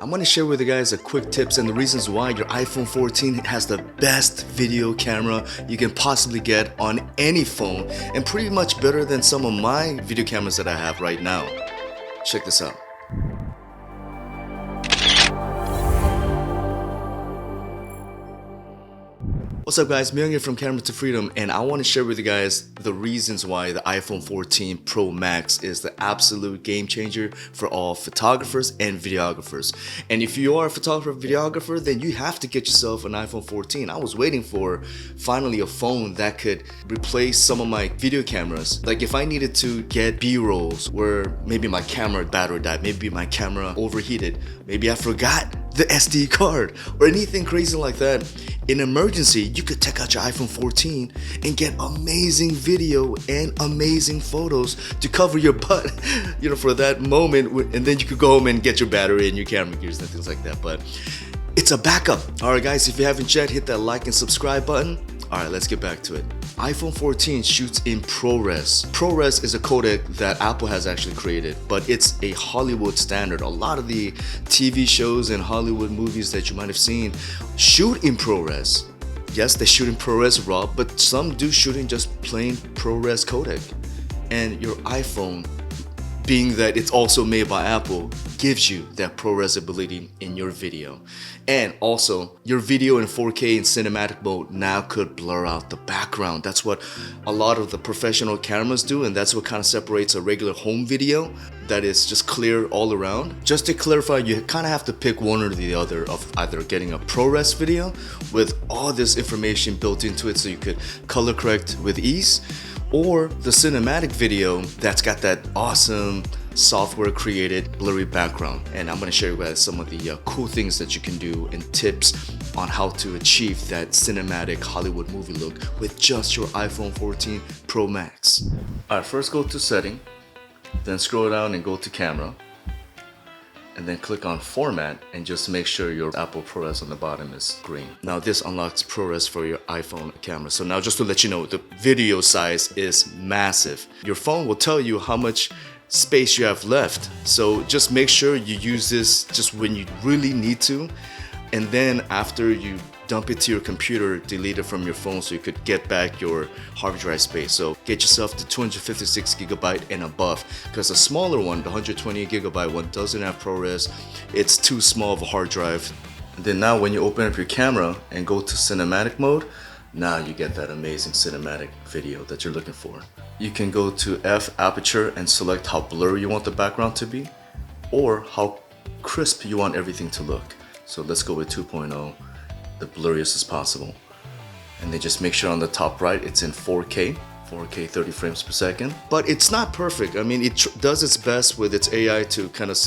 I'm going to share with you guys a quick tips and the reasons why your iPhone 14 has the best video camera you can possibly get on any phone, and pretty much better than some of my video cameras that I have right now. Check this out. What's up guys, Myung here from Camera to Freedom, and I want to share with you guys the reasons why the iPhone 14 Pro Max is the absolute game changer for all photographers and videographers. And if you are a photographer videographer, then you have to get yourself an iPhone 14. I was waiting for finally a phone that could replace some of my video cameras. Like if I needed to get B-rolls where maybe my camera battery died, maybe my camera overheated, maybe I forgot the SD card or anything crazy like that. In emergency, you could take out your iPhone 14 and get amazing video and amazing photos to cover your butt, for that moment. And then you could go home and get your battery and your camera gears and things like that. But it's a backup. All right, guys, if you haven't yet, hit that like and subscribe button. All right, let's get back to it. iPhone 14 shoots in ProRes. ProRes is a codec that Apple has actually created, but it's a Hollywood standard. A lot of the TV shows and Hollywood movies that you might have seen shoot in ProRes. Yes, they shoot in ProRes RAW, but some do shoot in just plain ProRes codec. And your iPhone, being that it's also made by Apple, gives you that ProRes ability in your video. And also, your video in 4K in cinematic mode now could blur out the background. That's what a lot of the professional cameras do, and that's what kind of separates a regular home video that is just clear all around. Just to clarify, you kind of have to pick one or the other of either getting a ProRes video with all this information built into it so you could color correct with ease, or the cinematic video that's got that awesome software created blurry background. And I'm going to share with you guys some of the cool things that you can do and tips on how to achieve that cinematic Hollywood movie look with just your iPhone 14 Pro Max. Alright, first go to setting, then scroll down and go to camera, and then click on format and just make sure your Apple ProRes on the bottom is green. Now this unlocks ProRes for your iPhone camera. So now just to let you know, the video size is massive. Your phone will tell you how much space you have left. So just make sure you use this just when you really need to. And then after you dump it to your computer, delete it from your phone so you could get back your hard drive space. So get yourself to 256 gigabyte and above, because the smaller one, the 128 gigabyte one, doesn't have ProRes. It's too small of a hard drive. And then now when you open up your camera and go to cinematic mode, now you get that amazing cinematic video that you're looking for. You can go to aperture and select how blurry you want the background to be or how crisp you want everything to look. So let's go with 2.0, the blurriest as possible. And then just make sure on the top right it's in 4K 30 frames per second. But it's not perfect. I mean, it does its best with its AI to kind of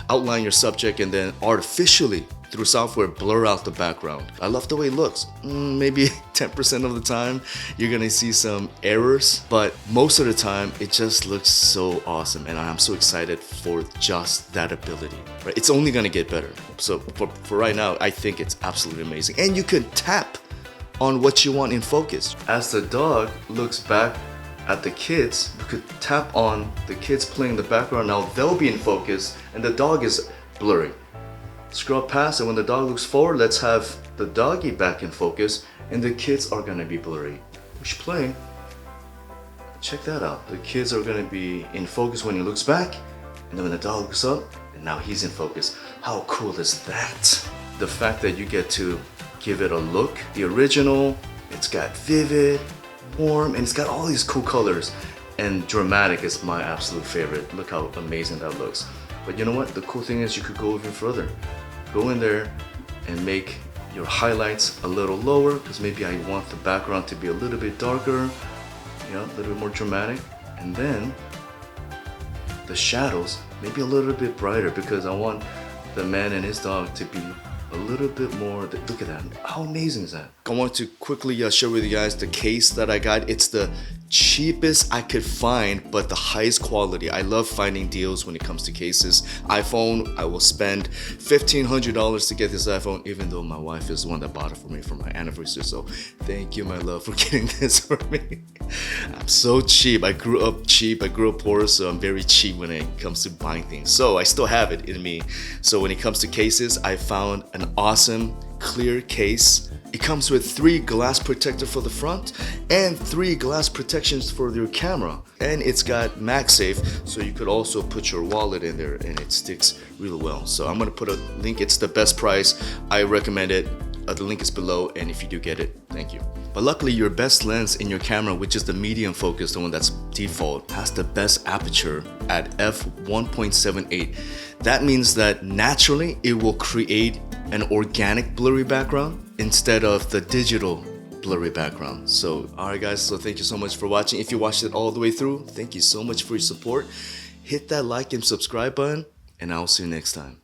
outline your subject and then artificially through software blur out the background. I love the way it looks. Maybe 10% of the time you're gonna see some errors, but most of the time it just looks so awesome, and I'm so excited for just that ability. Right? It's only gonna get better. So for right now, I think it's absolutely amazing. And you can tap on what you want in focus. As the dog looks back at the kids, you could tap on the kids playing the background. Now they'll be in focus and the dog is blurry. Scroll past, and when the dog looks forward, let's have the doggy back in focus and the kids are gonna be blurry. We should play. Check that out. The kids are gonna be in focus when he looks back, and then when the dog looks up, and now he's in focus. How cool is that? The fact that you get to give it a look. The original, it's got vivid, warm, and it's got all these cool colors. And dramatic is my absolute favorite. Look how amazing that looks. But you know what? The cool thing is you could go even further. Go in there and make your highlights a little lower, because maybe I want the background to be a little bit darker, a little bit more dramatic. And then the shadows, maybe a little bit brighter, because I want the man and his dog to be a little bit more. Look at that. How amazing is that? I want to quickly share with you guys the case that I got. It's the cheapest I could find, but the highest quality. I love finding deals when it comes to cases. iPhone, I will spend $1,500 to get this iPhone, even though my wife is the one that bought it for me for my anniversary. So thank you, my love, for getting this for me. I'm so cheap. I grew up cheap. I grew up poor, so I'm very cheap when it comes to buying things. So I still have it in me. So when it comes to cases, I found an awesome clear case. It comes with 3 glass protector for the front and 3 glass protections for your camera. And it's got MagSafe, so you could also put your wallet in there and it sticks really well. So I'm gonna put a link. It's the best price. I recommend it. The link is below, and if you do get it, thank you. But luckily, your best lens in your camera, which is the medium focus, the one that's default, has the best aperture at f1.78. That means that naturally it will create an organic blurry background instead of the digital blurry background. So alright guys, so thank you so much for watching. If you watched it all the way through, thank you so much for your support. Hit that like and subscribe button, and I'll see you next time.